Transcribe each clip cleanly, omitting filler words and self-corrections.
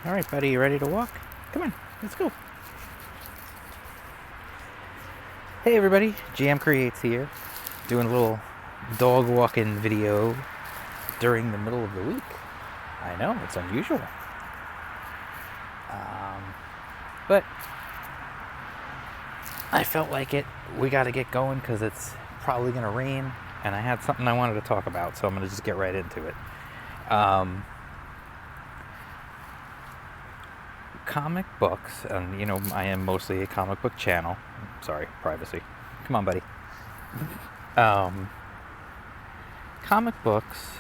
All right, buddy, you ready to walk? Come on, let's go. Hey, everybody, GM Creates here, doing a little dog walking video during the middle of the week. I know, it's unusual. But I felt like it. We got to get going because it's probably going to rain, and I had something I wanted to talk about, so I'm going to just get right into it. Comic books, and you know, I am mostly a comic book channel. Sorry, privacy. Come on, buddy. Comic books.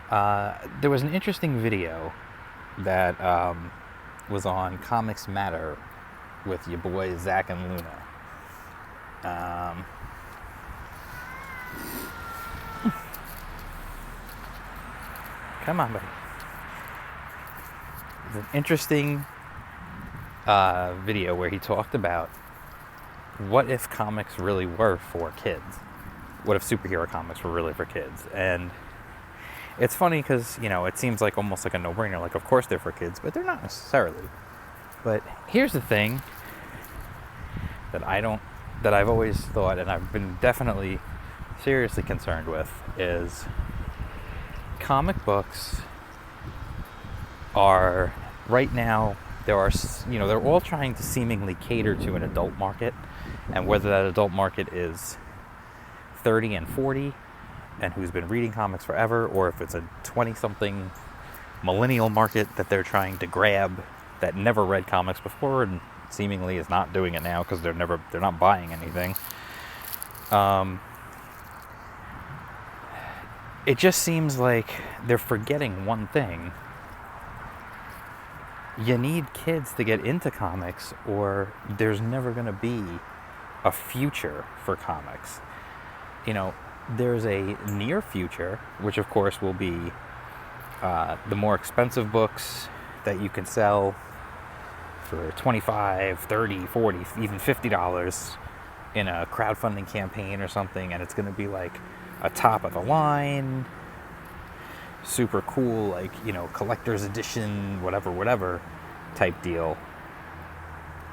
There was an interesting video that was on Comics Matter with your boys Zach and Luna. Come on, buddy. It's an interesting video where he talked about what if comics really were for kids? What if superhero comics were really for kids? And it's funny because, you know, it seems like almost like a no-brainer. Like, of course they're for kids, but they're not necessarily. But here's the thing that I've always thought, and I've been definitely seriously concerned with, is comic books are, right now, they're all trying to seemingly cater to an adult market, and whether that adult market is 30 and 40 and who's been reading comics forever, or if it's a 20-something millennial market that they're trying to grab that never read comics before and seemingly is not doing it now because they're not buying anything. It just seems like they're forgetting one thing. You need kids to get into comics, or there's never going to be a future for comics. You know, there's a near future, which of course will be the more expensive books that you can sell for $25, $30, $40, even $50 in a crowdfunding campaign or something, and it's going to be like a top of the line, super cool, like, you know, collector's edition, whatever type deal.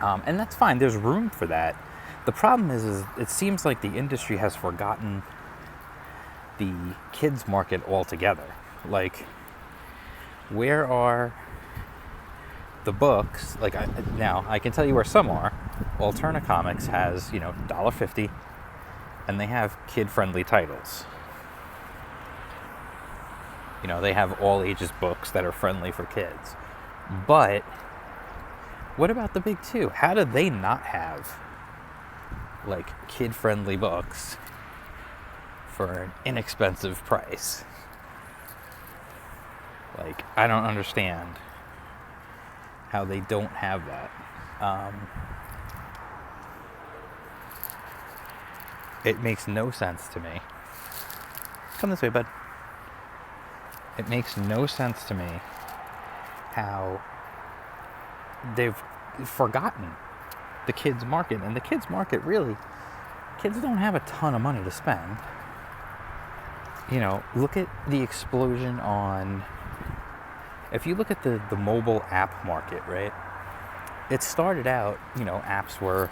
And that's fine. There's room for that. The problem is it seems like the industry has forgotten the kids market altogether. Like, where are the books? Like, now I can tell you where some are. Alterna Comics has, you know, $1.50, and they have kid-friendly titles. You know, they have all ages books that are friendly for kids. But what about the big two? How do they not have, like, kid-friendly books for an inexpensive price? Like, I don't understand how they don't have that. It makes no sense to me. Come this way, bud. It makes no sense to me how they've forgotten the kids market. And the kids market, really, kids don't have a ton of money to spend. You know, look at the explosion on, if you look at the mobile app market, right? It started out, you know, apps were,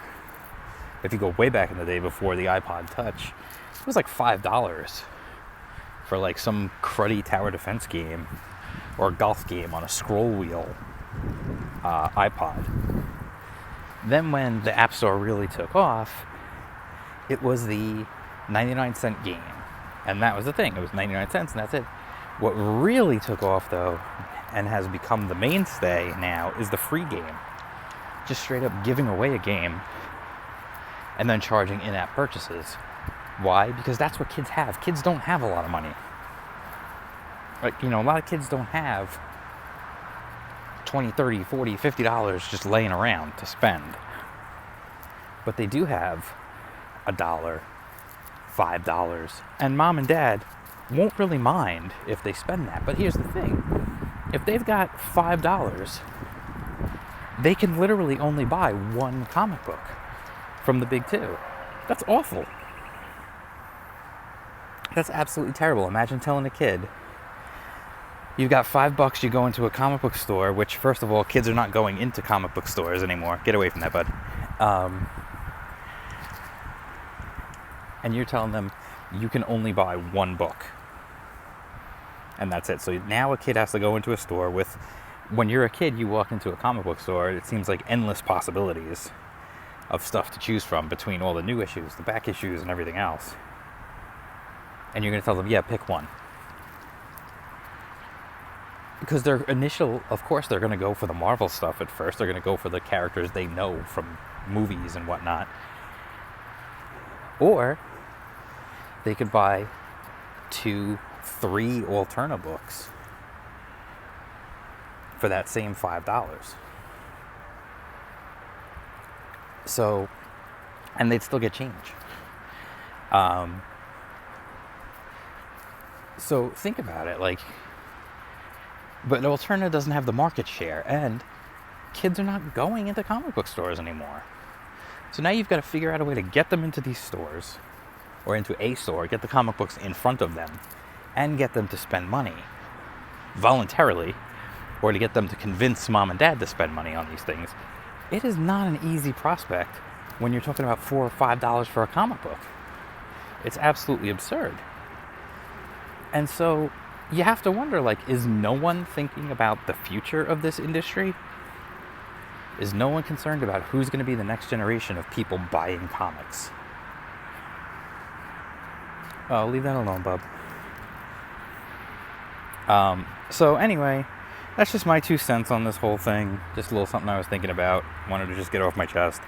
if you go way back in the day before the iPod Touch, it was like $5 for like some cruddy tower defense game or golf game on a scroll wheel iPod. Then when the App Store really took off, it was the 99-cent game. And that was the thing. It was 99 cents and that's it. What really took off, though, and has become the mainstay now, is the free game. Just straight up giving away a game and then charging in-app purchases. Why? Because that's what kids have. Kids don't have a lot of money. Like, you know, a lot of kids don't have $20, $30, $40, $50 just laying around to spend. But they do have $1, $5, and mom and dad won't really mind if they spend that. But here's the thing. If they've got $5, they can literally only buy one comic book from the big two. That's awful. That's absolutely terrible. Imagine telling a kid, You've got $5, you go into a comic book store, which, first of all, kids are not going into comic book stores anymore. Get away from that, bud. And you're telling them you can only buy one book. And that's it. So now a kid has to go into a store with, when you're a kid, you walk into a comic book store, it seems like endless possibilities of stuff to choose from between all the new issues, the back issues, and everything else. And you're going to tell them, yeah, pick one. Because their initial, of course, they're going to go for the Marvel stuff at first. They're going to go for the characters they know from movies and whatnot. Or they could buy 2, 3 Alterna books for that same $5. So, and they'd still get change. So think about it, like, but Alterna doesn't have the market share, and kids are not going into comic book stores anymore. So now you've got to figure out a way to get them into these stores, or into a store, get the comic books in front of them, and get them to spend money voluntarily, or to get them to convince mom and dad to spend money on these things. It is not an easy prospect when you're talking about $4 or $5 for a comic book. It's absolutely absurd. And so you have to wonder, like, is no one thinking about the future of this industry? Is no one concerned about who's going to be the next generation of people buying comics? Oh, leave that alone, bub. So anyway, that's just my 2 cents on this whole thing. Just a little something I was thinking about. Wanted to just get off my chest.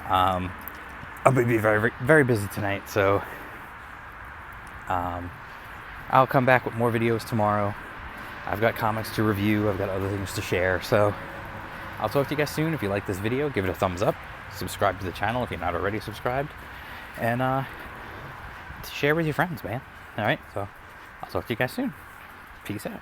I'll be very, very busy tonight, so I'll come back with more videos tomorrow. I've got comics to review. I've got other things to share. So I'll talk to you guys soon. If you like this video, give it a thumbs up. Subscribe to the channel if you're not already subscribed. And share with your friends, man. All right, so I'll talk to you guys soon. Peace out.